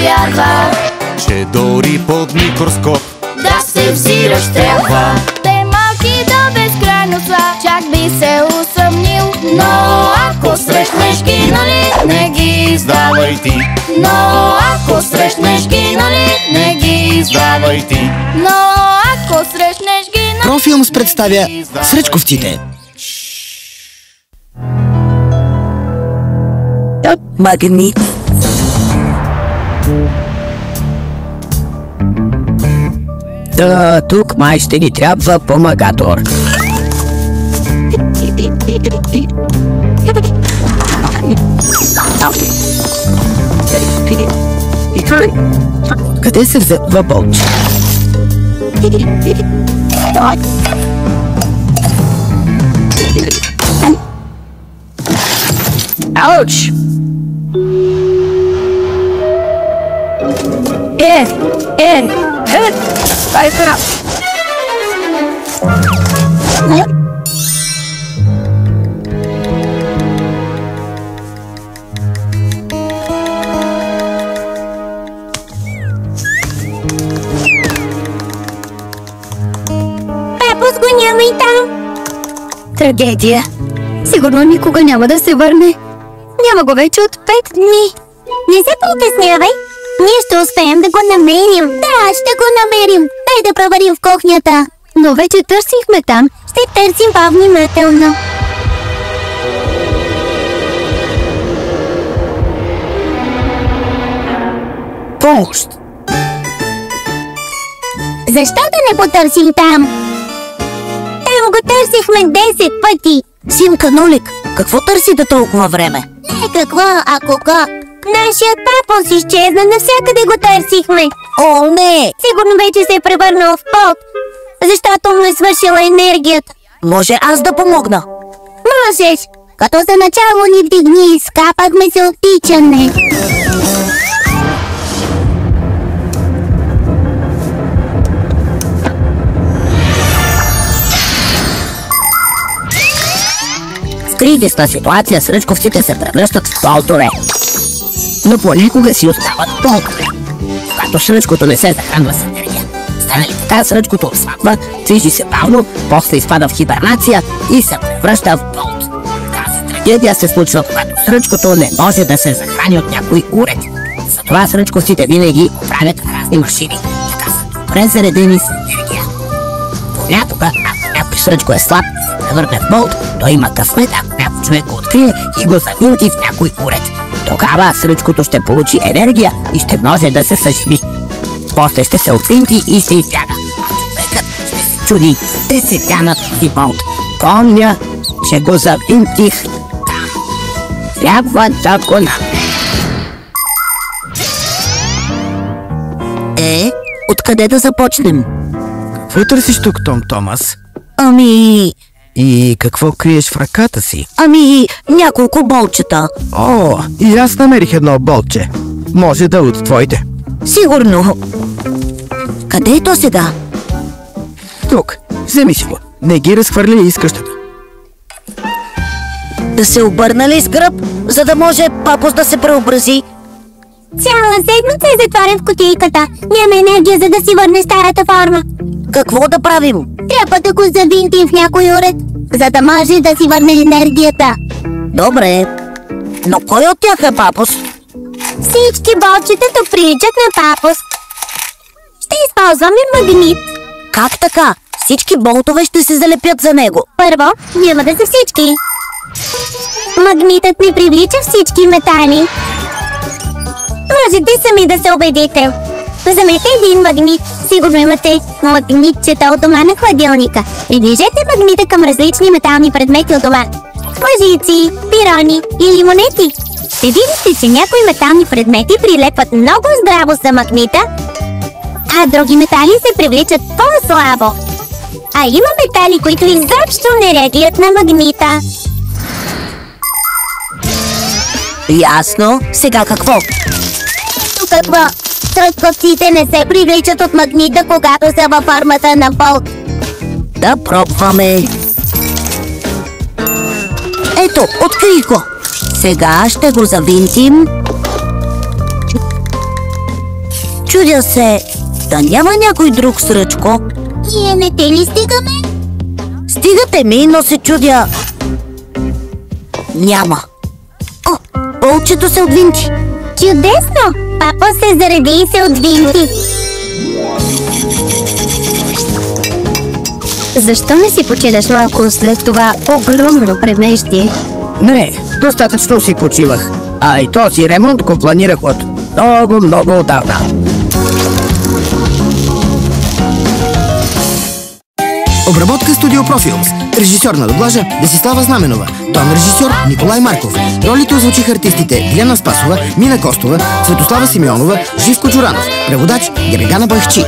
вярва, че дори под микроскоп да се взираш трябва. Те малки до безкрайно са, чак би се усъмнил. Но ако срещнеш ги, нали, не ги издавай ти. Но ако срещнеш ги, нали, не ги издавай ти. Но ако срещнеш ги, нали... Профилмс представя Сръчковците. Магнит. Да, тук май ще ни трябва помагатор. Къде се взема болче? Ауч! Спайсера! Папус го няма и там. Трагедия. Сигурно никога няма да се върне. Няма го вече от 5 дни. Не се притеснявай. Ние ще успеем да го намерим. Да, ще го намерим. Дай да проверим в кухнята. Но вече търсихме там. Ще търсим по-внимателно. Помощ! Защо да не потърсим там? Там го търсихме 10 пъти. Симка Нолик, какво търсите толкова време? Не какво, а кого? Нашият папус изчезна, навсякъде го търсихме. О, не! Сигурно вече се е превърнал в пот, защото му е свършила енергията. Може аз да помогна? Можеш! Като за начало ни вдигни, скапахме се от тичане. В кризисна ситуация сръчковците се превръщат в болтове. Но понякога си остават болтове. Когато сръчкото не се захранва с енергия, стане ли така, сръчкото отслабва, движи се бавно, после изпада в хибернация и се превръща в болт. Тази трагедия се случва, когато сръчкото не може да се захрани от някой уред. Затова сръчковците винаги оправят разни машини. Така са добре заредени с енергия. Понякога, ако някой сръчко е слаб и се превърне в болт, той има късмет, ако някой човек го открие и го завинти в някой уред. Тогава сръчкото ще получи енергия и ще може да се съживи. После ще се отвинти и ще избяга. Човекът ще се чуди, те се тянат и болт. Помня, че го завинтих. Трябва да го намеря. Откъде да започнем? Какво търсиш тук, Том Томас? И какво криеш в ръката си? Няколко болчета. О, и аз намерих едно болче. Може да е от твоите. Сигурно. Къде е то сега? Тук, вземи си го. Не ги разхвърли из къщата. Да се обърна ли с гръб, за да може папус да се преобрази? Цяла седмица е затворен в кутийката. Няма енергия, за да си върне старата форма. Какво да правим? Трябва да го завинтим в някой уред, за да може да си върне енергията. Добре. Но кой от тях е папус? Всички болчета тук приличат на папус. Ще използваме магнит. Как така? Всички болтове ще се залепят за него. Първо, няма да са всички. Магнитът не привлича всички метали. Можете сами да се убедите. Вземете един магнит. Сигурно имате магнитчета от дома на хладилника. Приближете магнита към различни метални предмети от дома. Лъжици, пирони или монети. Ще видите, че някои метални предмети прилепват много здраво за магнита, а други метали се привличат по-слабо. А има метали, които изобщо не реагират на магнита. Ясно. Сега какво? Какво? Сръчковците не се привличат от магнита, когато са във формата на болт. Да пробваме. Ето, открих го. Сега ще го завинтим. Чудя се, да няма някой друг Сръчко. Ние не те ли стигаме? Стигате ми, но се чудя. Няма. О, болчето се отвинти. Чудесно! Папа се зареди и се отвинти. Защо не си починеш малко след това огромно преместие? Не, достатъчно си почивах. А и този ремонт го планирах от много отдавна. Обработка Студио Профилмс. Режисьор на дублажа Десислава Знаменова. Тон режисьор Николай Марков. Ролите озвучиха артистите Диляна Спасова, Мина Костова, Светослава Симеонова, Живко Джуранов. Преводач Герегана Байхчи.